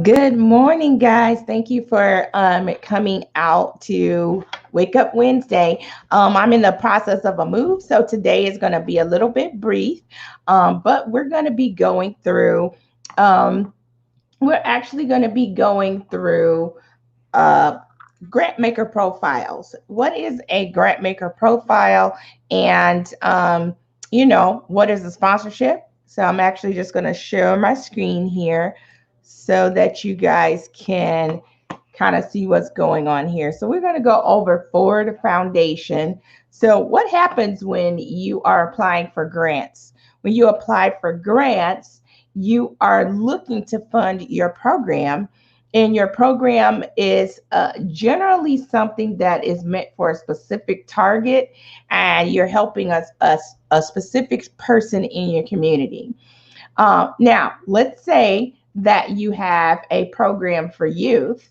Good morning, guys. Thank you for coming out to Wake Up Wednesday. I'm in the process of a move, so today is going to be a little bit brief, but we're going to be going through. Um, we're actually going to be going through uh, grant maker profiles. What is a grant maker profile, and what is a sponsorship? So I'm actually just going to share my screen here so that you guys can kind of see what's going on here. So we're going to go over Ford Foundation. So what happens when you are applying for grants? When you apply for grants, you are looking to fund your program, and your program is generally something that is meant for a specific target, and you're helping us a specific person in your community. Now, let's say that you have a program for youth,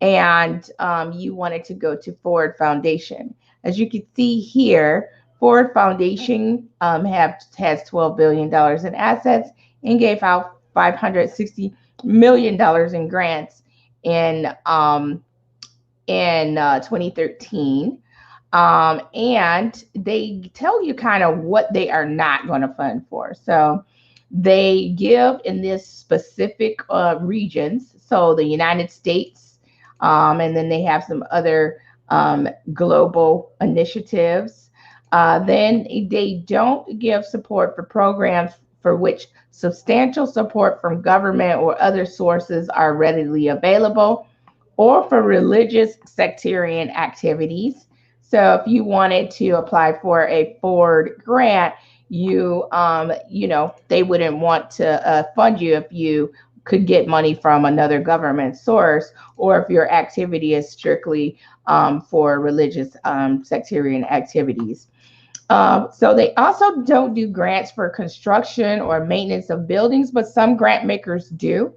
and you wanted to go to Ford Foundation. As you can see here, Ford Foundation has $12 billion in assets and gave out $560 million in grants in um, in 2013. And they tell you kind of what they are not going to fund for. So they give in this specific regions. So the United States, and then they have some other global initiatives. Then they don't give support for programs for which substantial support from government or other sources are readily available, or for religious sectarian activities. So if you wanted to apply for a Ford grant, they wouldn't want to fund you if you could get money from another government source, or if your activity is strictly for religious sectarian activities. So they also don't do grants for construction or maintenance of buildings, but some grant makers do.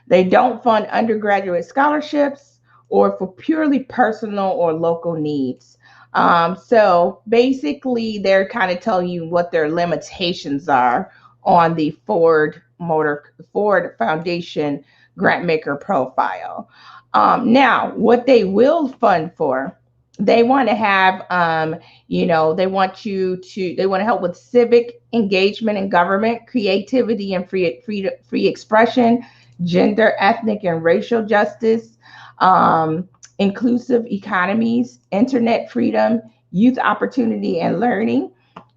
They don't fund undergraduate scholarships or for purely personal or local needs. So basically, they're kind of telling you what their limitations are on the Ford Foundation grant maker profile. Now, what they will fund for, they want to have, they want to help with civic engagement in government, creativity and free expression, gender, ethnic, and racial justice, inclusive economies, internet freedom, youth opportunity and learning.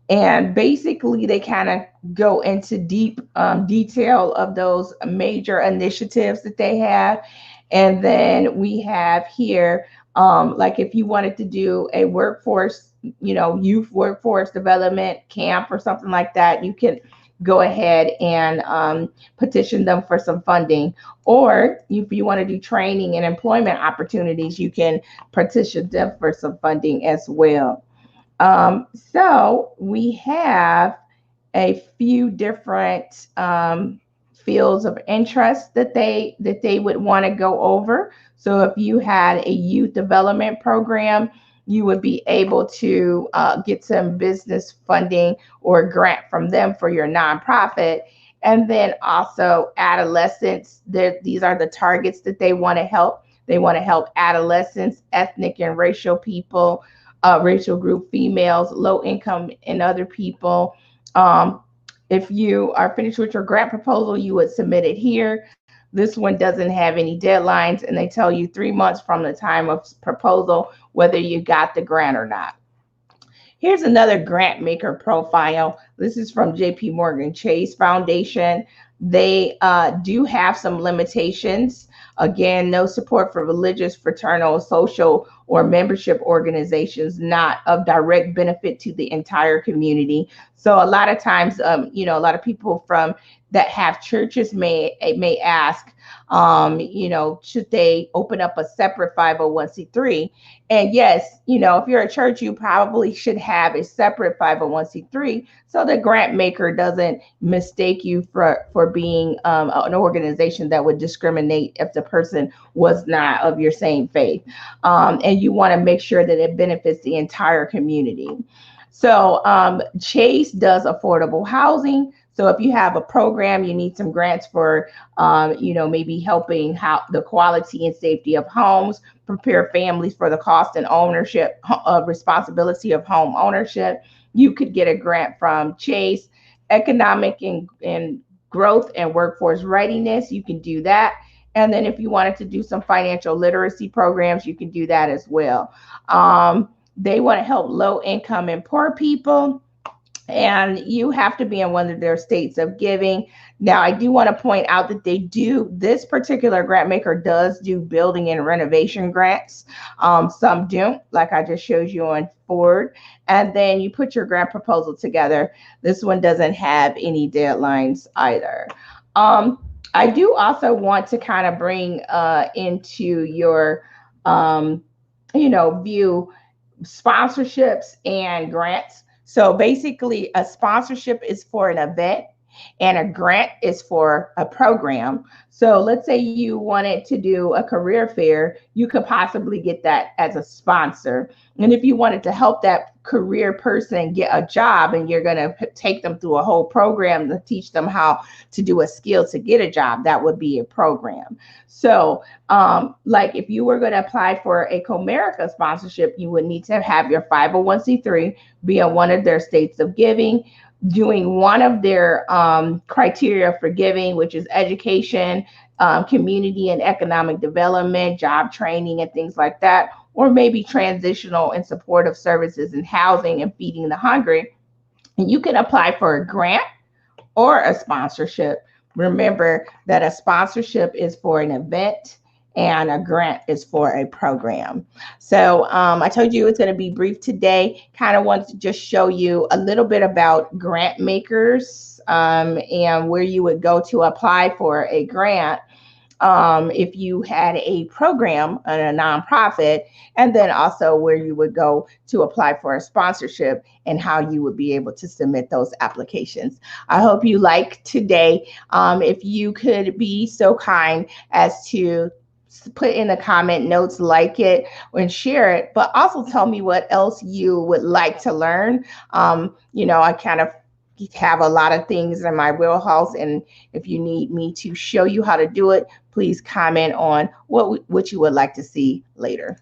And basically, they kind of go into deep detail of those major initiatives that they have. And then we have here, like if you wanted to do a workforce, youth workforce development camp or something like that, you can go ahead and petition them for some funding. Or if you want to do training and employment opportunities, you can petition them for some funding as well. So we have a few different fields of interest that they would want to go over. So if you had a youth development program, you would be able to get some business funding or grant from them for your nonprofit. And then also adolescents, these are the targets that they want to help. They want to help adolescents, ethnic and racial people, racial group females, low income, and other people. Um, if you are finished with your grant proposal, you would submit it here. This one doesn't have any deadlines, and they tell you 3 months from the time of proposal whether you got the grant or not. Here's another grant maker profile. This is from JP Morgan Chase Foundation. They do have some limitations. Again, no support for religious, fraternal, social, or membership organizations not of direct benefit to the entire community. So a lot of times, a lot of people from that have churches may ask, should they open up a separate 501c3? And yes, if you're a church, you probably should have a separate 501c3 so the grant maker doesn't mistake you for being an organization that would discriminate if the person was not of your same faith. And you want to make sure that it benefits the entire community. So Chase does affordable housing. So if you have a program, you need some grants for, maybe helping how the quality and safety of homes, prepare families for the cost and ownership responsibility of home ownership. You could get a grant from Chase Economic and Growth and Workforce Readiness. You can do that. And then if you wanted to do some financial literacy programs, you can do that as well. They want to help low income and poor people, and you have to be in one of their states of giving. Now, I do want to point out that this particular grant maker does do building and renovation grants. Some don't, like I just showed you on Ford. And then you put your grant proposal together. This one doesn't have any deadlines either. I do also want to kind of bring into your, view sponsorships and grants. So basically, a sponsorship is for an event and a grant is for a program. So let's say you wanted to do a career fair, you could possibly get that as a sponsor. And if you wanted to help that career person get a job, and you're going to take them through a whole program to teach them how to do a skill to get a job, that would be a program. So like if you were going to apply for a Comerica sponsorship, you would need to have your 501c3 be in one of their states of giving, doing one of their criteria for giving, which is education, community and economic development, job training, and things like that, or maybe transitional and supportive services and housing and feeding the hungry. And you can apply for a grant or a sponsorship. Remember that a sponsorship is for an event and a grant is for a program. So I told you it's going to be brief today. Kind of wanted to just show you a little bit about grant makers and where you would go to apply for a grant if you had a program and a nonprofit, and then also where you would go to apply for a sponsorship and how you would be able to submit those applications. I hope you like today. If you could be so kind as to put in the comment notes, like it and share it, but also tell me what else you would like to learn. I kind of have a lot of things in my wheelhouse, and if you need me to show you how to do it, please comment on what you would like to see later.